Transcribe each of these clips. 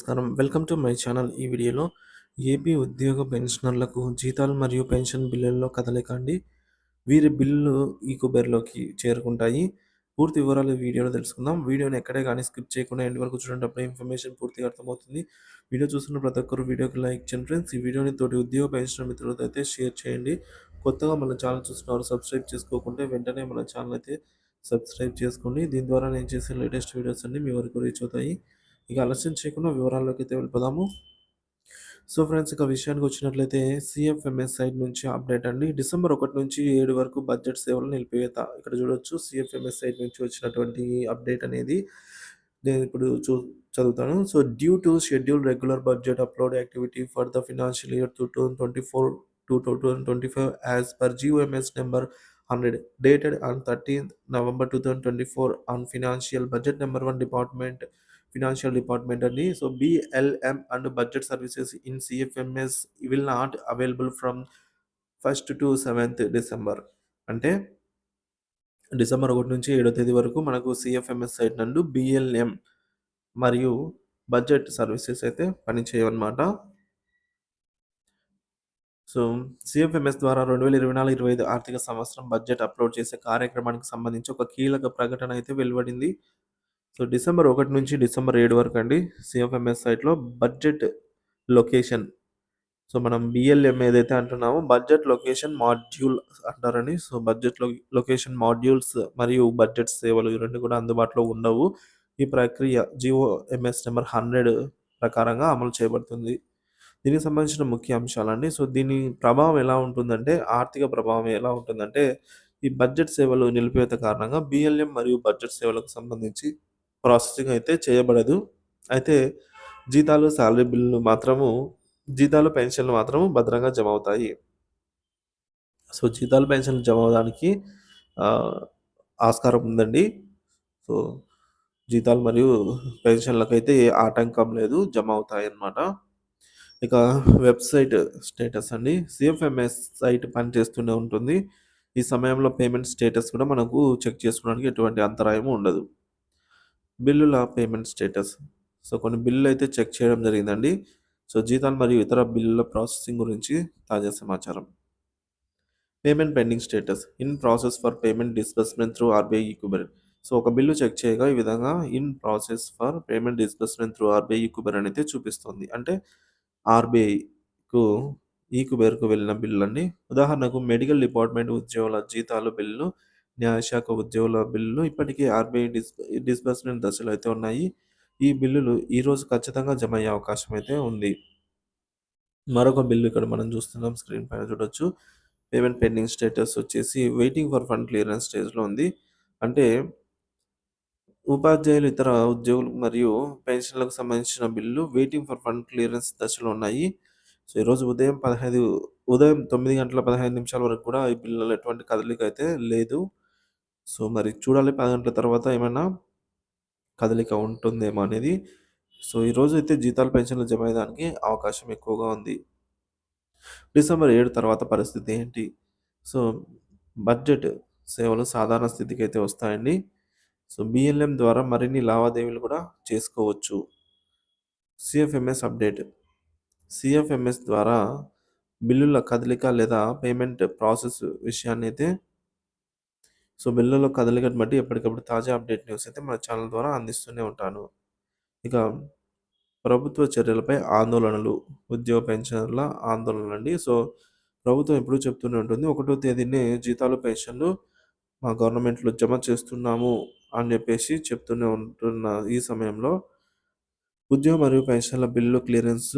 నమస్కారం. Welcome to my channel. ఈ వీడియోలో ఏపీ ఉద్యోగ పెన్షనర్లకు జీతాలు మరియు పెన్షన్ బిల్లుల్లో కదలిక అండి. వీరి బిల్లులు ఈ కుబేర్‌లోకి చేరుకుంటాయి. పూర్తి వివరాలు ఈ వీడియోలో తెలుసుకుందాం. వీడియోని ఎక్కడే గాని స్కిప్ చేయకుండా ఎండ్ వరకు చూడండి. అప్పుడే ఇన్ఫర్మేషన్ పూర్తిగా అర్థమవుతుంది. వీడియో చూస్తున్న ప్రతి ఒక్కరు వీడియోకి లైక్ చేయండి ఫ్రెండ్స్. ఈ వీడియోని తోటి ఉద్యోగ పెన్షనర్ మిత్రులతో అయితే షేర్ చేయండి. కొత్తగా మన ఛానల్ చూస్తున్నవారు సబ్స్క్రైబ్ చేసుకోకుంటే వెంటనే మన ఛానల్ అయితే సబ్స్క్రైబ్ చేసుకోండి. దీని ద్వారా నేను చేసే లేటెస్ట్ వీడియోస్ అన్నీ మీ వరకు రీచ్ అవుతాయి. ఇక ఆలస్యం చేయకుండా వివరాల్లోకైతే వెళ్ళిపోదాము. సో ఫ్రెండ్స్, ఇక విషయానికొచ్చినట్లయితే సీఎఫ్ఎంఎస్ సైట్ నుంచి అప్డేట్ అండి. డిసెంబర్ 1 నుంచి 7 వరకు బడ్జెట్ సేవలు నిలిపివేత. ఇక్కడ చూడొచ్చు సీఎఫ్ఎంఎస్ సైట్ నుంచి వచ్చినటువంటి అప్డేట్ అనేది. నేనిప్పుడు చదువుతాను. So due to schedule regular budget upload activity for the financial year 2024-2025 as per GOMS number 100 dated on 13th November 2024 on financial budget number 1 department financial department అండి. So BLM and budget services in CFMS will not available from 1st to 7th December. అంటే December 1 నుంచి 7వ తేదీ వరకు మనకు CFMS site నందు BLM మరియు budget services అయితే పనిచేయవన్నమాట. సో CFMS ద్వారా 2024-25 ఆర్థిక సంవత్సరం బడ్జెట్ అప్లోడ్ చేసే కార్యక్రమానికి సంబంధించి ఒక కీలక ప్రకటన అయితే వెలువడింది. సో డిసెంబర్ 1 నుంచి డిసెంబర్ 7 వరకు అండి CFMS సైట్‌లో బడ్జెట్ లొకేషన్. సో మనం BLM ఏదైతే అంటున్నామో బడ్జెట్ లొకేషన్ మాడ్యూల్ అంటారండి. సో బడ్జెట్ లొకేషన్ మాడ్యూల్స్ మరియు బడ్జెట్ సేవలు ఈ 2 కూడా అందుబాటులో ఉండవు. ఈ ప్రక్రియ జీఓఎంఎస్ నంబర్ 100 ప్రకారంగా అమలు చేయబడుతుంది. దీనికి సంబంధించిన ముఖ్య అంశాలండి. సో దీని ప్రభావం ఎలా ఉంటుందంటే, ఆర్థిక ప్రభావం ఎలా ఉంటుందంటే, ఈ బడ్జెట్ సేవలు నిలిపివేత కారణంగా BLM మరియు బడ్జెట్ సేవలకు సంబంధించి ప్రాసెసింగ్ అయితే చేయబడదు. అయితే జీతాలు, సాలరీ బిల్లులు మాత్రము జీతాలు, పెన్షన్లు మాత్రము భద్రంగా జమ అవుతాయి. సో జీతాలు, పెన్షన్లు జమ అవ్వడానికి ఆస్కారం ఉందండి. సో జీతాలు మరియు పెన్షన్లకైతే ఏ ఆటంకం లేదు, జమ అవుతాయన్నమాట. ఇక వెబ్‌సైట్ స్టేటస్ అండి. CFMS సైట్ పనిచేస్తూనే ఉంటుంది. ఈ సమయంలో పేమెంట్ స్టేటస్ కూడా మనకు చెక్ చేసుకోవడానికి ఎటువంటి అంతరాయం ఉండదు. బిల్లుల పేమెంట్ స్టేటస్. సో కొన్ని బిల్లులైతే చెక్ చేయడం జరిగిందండి. సో జీతాలు మరియు ఇతర బిల్లుల ప్రాసెసింగ్ గురించి తాజా సమాచారం. Payment pending status. In process for payment disbursement through RBI eKuber. So ఒక బిల్లు చెక్ చేయగా ఈ విధంగా in process for payment disbursement through RBI eKuber అని అయితే చూపిస్తుంది. అంటే ఆర్‌బీఐకు ఈక్యుబర్‌కు వెళ్ళిన బిల్లులండి. ఉదాహరణకు మెడికల్ డిపార్ట్మెంట్ ఉద్యోగుల జీతాలు బిల్లు, న్యాయశాఖ ఉద్యోగుల బిల్లులు ఇప్పటికే ఆర్‌బీఐ డిస్బర్స్‌మెంట్ దశలో అయితే ఉన్నాయి. ఈ బిల్లులు ఈరోజు ఖచ్చితంగా జమ అయ్యే అవకాశం అయితే ఉంది. మరొక బిల్లు ఇక్కడ మనం చూస్తున్నాం, స్క్రీన్ పైన చూడొచ్చు. పేమెంట్ పెండింగ్ స్టేటస్ వచ్చేసి వెయిటింగ్ ఫర్ ఫండ్ క్లియరెన్స్ స్టేజ్‌లో ఉంది. అంటే ఉపాధ్యాయులు, ఇతర ఉద్యోగులు మరియు పెన్షన్‌లకు సంబంధించిన బిల్లులు వెయిటింగ్ ఫర్ ఫండ్ క్లియరెన్స్ దశలో ఉన్నాయి. సో ఈరోజు ఉదయం 9:15 వరకు కూడా ఈ బిల్లులో ఎటువంటి కదలిక అయితే లేదు. సో మరి చూడాలి 10 గంటల తర్వాత ఏమైనా కదలిక ఉంటుందేమో అనేది. సో ఈరోజు అయితే జీతాలు, పెన్షన్లు జమ అయ్యేదానికి అవకాశం ఎక్కువగా ఉంది. డిసెంబర్ 7 తర్వాత పరిస్థితి ఏంటి? సో బడ్జెట్ సేవలు సాధారణ స్థితికైతే వస్తాయండి. సో BLM ద్వారా మరిన్ని లావాదేవీలు కూడా చేసుకోవచ్చు. CFMS update. CFMS ద్వారా బిల్లుల కదలిక లేదా పేమెంట్ ప్రాసెస్ విషయాన్నైతే బిల్లుల కదలికను బట్టి ఎప్పటికప్పుడు తాజా అప్డేట్ న్యూస్ అయితే మన ఛానల్ ద్వారా అందిస్తూనే ఉంటాను. ఇక ప్రభుత్వ చర్యలపై ఆందోళనలు, ఉద్యోగ పెన్షనర్ల ఆందోళనలండి. సో ప్రభుత్వం ఎప్పుడూ చెప్తూనే ఉంటుంది. 1వ తేదీనే జీతాలు, పెన్షన్లు మా గవర్నమెంట్‌లో జమ చేస్తున్నాము అని చెప్పేసి చెప్తూనే ఉంటున్న ఈ సమయంలో ఉద్యోగ మరియు పెన్షన్ల బిల్లు క్లియరెన్స్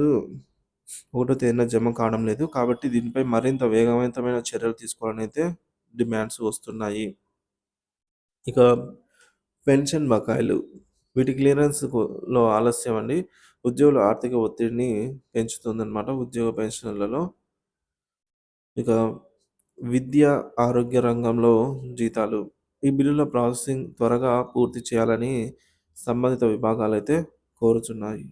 1వ తేదీన జమ కావడం లేదు. కాబట్టి దీనిపై మరింత వేగవంతమైన చర్యలు తీసుకోవాలనైతే డిమాండ్స్ వస్తున్నాయి. ఇక పెన్షన్ బకాయిలు, వీటి క్లియరెన్స్‌లో ఆలస్యం అండి. ఉద్యోగుల ఆర్థిక ఒత్తిడిని పెంచుతుందన్నమాట ఉద్యోగ పెన్షన్‌లలో. ఇక విద్య, ఆరోగ్య రంగంలో జీతాలు. ఈ బిల్లుల ప్రాసెసింగ్ త్వరగా పూర్తి చేయాలని సంబంధిత విభాగాలైతే కోరుచున్నాయి.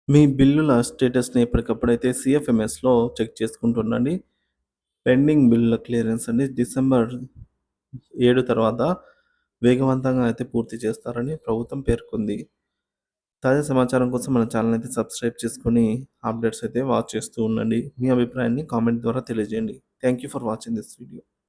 మీ బిల్లుల స్టేటస్‌ని ఎప్పటికప్పుడైతే CFMSలో చెక్ చేసుకుంటూ ఉండండి. పెండింగ్ బిల్లుల క్లియరెన్స్ అండి డిసెంబర్ 7 తర్వాత వేగవంతంగా అయితే పూర్తి చేస్తారని ప్రభుత్వం పేర్కొంది. తాజా సమాచారం కోసం మన ఛానల్ అయితే సబ్స్క్రైబ్ చేసుకొని అప్డేట్స్ అయితే వాచ్ చేస్తూ ఉండండి. మీ అభిప్రాయాన్ని కామెంట్ ద్వారా తెలియజేయండి. Thank you for watching this video.